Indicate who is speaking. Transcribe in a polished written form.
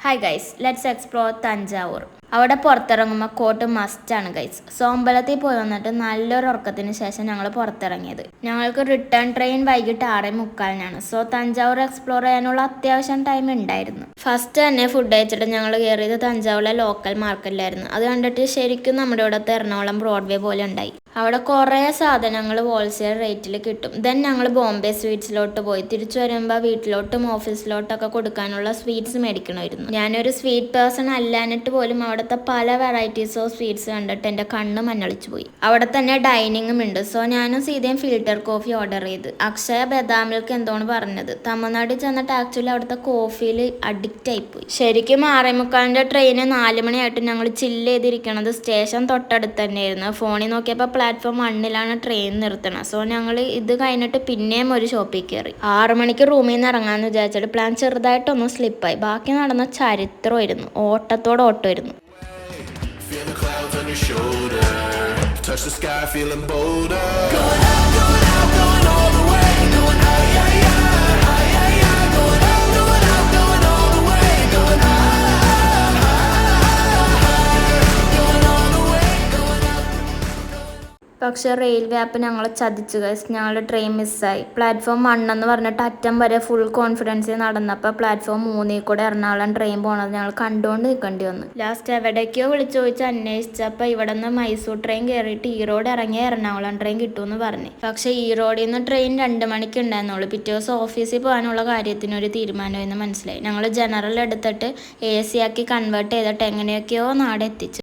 Speaker 1: Hi guys, let's explore Thanjavur. അവിടെ പുറത്തിറങ്ങുമ്പോൾ coat മസ്റ്റാണ് ഗൈസ്. സോ അമ്പലത്തിൽ പോയി വന്നിട്ട് നല്ലൊരു ഉറക്കത്തിന് ശേഷം ഞങ്ങൾ പുറത്തിറങ്ങിയത്. ഞങ്ങൾക്ക് റിട്ടേൺ ട്രെയിൻ വൈകിട്ട് 6:45. സോ തഞ്ചാവൂർ എക്സ്പ്ലോർ ചെയ്യാനുള്ള അത്യാവശ്യം ടൈം ഉണ്ടായിരുന്നു. ഫസ്റ്റ് തന്നെ ഫുഡ് കഴിച്ചിട്ട് ഞങ്ങൾ കയറിയത് തഞ്ചാവൂരിലെ ലോക്കൽ മാർക്കറ്റിലായിരുന്നു. അത് കണ്ടിട്ട് ശരിക്കും നമ്മുടെ ഇവിടുത്തെ എറണാകുളം ബ്രോഡ്വേ പോലെ ഉണ്ടായി. അവിടെ കുറേ സാധനങ്ങൾ ഹോൾസെയിൽ റേറ്റിൽ കിട്ടും. ദെൻ ഞങ്ങൾ ബോംബെ സ്വീറ്റ്സിലോട്ട് പോയി. തിരിച്ചു വരുമ്പോൾ വീട്ടിലോട്ടും ഓഫീസിലോട്ടൊക്കെ കൊടുക്കാനുള്ള സ്വീറ്റ്സ് മേടിക്കണമായിരുന്നു. ഞാനൊരു സ്വീറ്റ് പേഴ്സൺ അല്ലാഞ്ഞിട്ട് പോലും അവിടുത്തെ പല വെറൈറ്റീസ് ഓഫ് സ്വീറ്റ്സ് കണ്ടിട്ട് എൻ്റെ കണ്ണ് മഞ്ഞളിച്ചു പോയി. അവിടെ തന്നെ ഡൈനിങ്ങും ഉണ്ട്. സോ ഞാനും സീതയും ഫിൽറ്റർ കോഫി ഓർഡർ ചെയ്ത്. അക്ഷയ ബദാം മിൽക്ക് എന്തോന്ന് പറഞ്ഞത്. തമിഴ്നാട്ടിൽ ചെന്നിട്ട് ആക്ച്വലി അവിടുത്തെ കോഫിയിൽ അഡിക്റ്റ് ആയിപ്പോയി. ശരിക്കും 6:45 ട്രെയിന് 4 മണിയായിട്ട് ഞങ്ങൾ ചില്ല് ചെയ്തിരിക്കണത് സ്റ്റേഷൻ തൊട്ടടുത്ത് തന്നെയായിരുന്നു. ഫോണിൽ നോക്കിയപ്പോൾ പ്ലാറ്റ്ഫോം 1-ലാണ് ട്രെയിൻ നിർത്തണം. സോ ഞങ്ങൾ ഇത് കഴിഞ്ഞിട്ട് പിന്നെയും ഒരു ഷോപ്പിൽ കയറി. 6 മണിക്ക് റൂമിൽ നിന്ന് ഇറങ്ങാമെന്ന് വിചാരിച്ചിട്ട് പ്ലാൻ ചെറുതായിട്ടൊന്നും സ്ലിപ്പായി. ബാക്കി നടന്ന ചരിത്രമായിരുന്നു. ഓട്ടത്തോടായിരുന്നു.
Speaker 2: Touch the sky, feeling bolder. Going out, going out, going all the way. Going out, yeah, yeah, yeah, yeah. Going out, going out, going all the way. Going high, going all the way. Going out.
Speaker 1: പക്ഷെ railway app ഞങ്ങളെ ചതിച്ചു guys. ഞങ്ങളുടെ train മിസ്സായി. Platform 1 എന്ന് പറഞ്ഞിട്ട് അറ്റം വരെ full കോൺഫിഡൻസിൽ നടന്നപ്പോൾ പ്ലാറ്റ്ഫോം 3 കൂടെ എറണാകുളം ട്രെയിൻ പോണത് ഞങ്ങൾ കണ്ടുകൊണ്ട് നിൽക്കേണ്ടി വന്നു. ലാസ്റ്റ് എവിടേക്കോ വിളിച്ചു ചോദിച്ച് അന്വേഷിച്ചപ്പോൾ ഇവിടെ നിന്ന് മൈസൂർ ട്രെയിൻ കയറിയിട്ട് ഈറോഡ് ഇറങ്ങിയ എറണാകുളം ട്രെയിൻ കിട്ടുമെന്ന് പറഞ്ഞു. പക്ഷെ ഈറോഡിൽ നിന്ന് ട്രെയിൻ 2 മണിക്ക് ഉണ്ടായിരുന്നുള്ളൂ. പിറ്റേ ദിവസം ഓഫീസിൽ പോകാനുള്ള കാര്യത്തിനൊരു തീരുമാനമെന്ന് മനസ്സിലായി. ഞങ്ങൾ ജനറൽ എടുത്തിട്ട് AC ആക്കി കൺവേർട്ട് ചെയ്തിട്ട് എങ്ങനെയൊക്കെയോ നാടെത്തിച്ചു.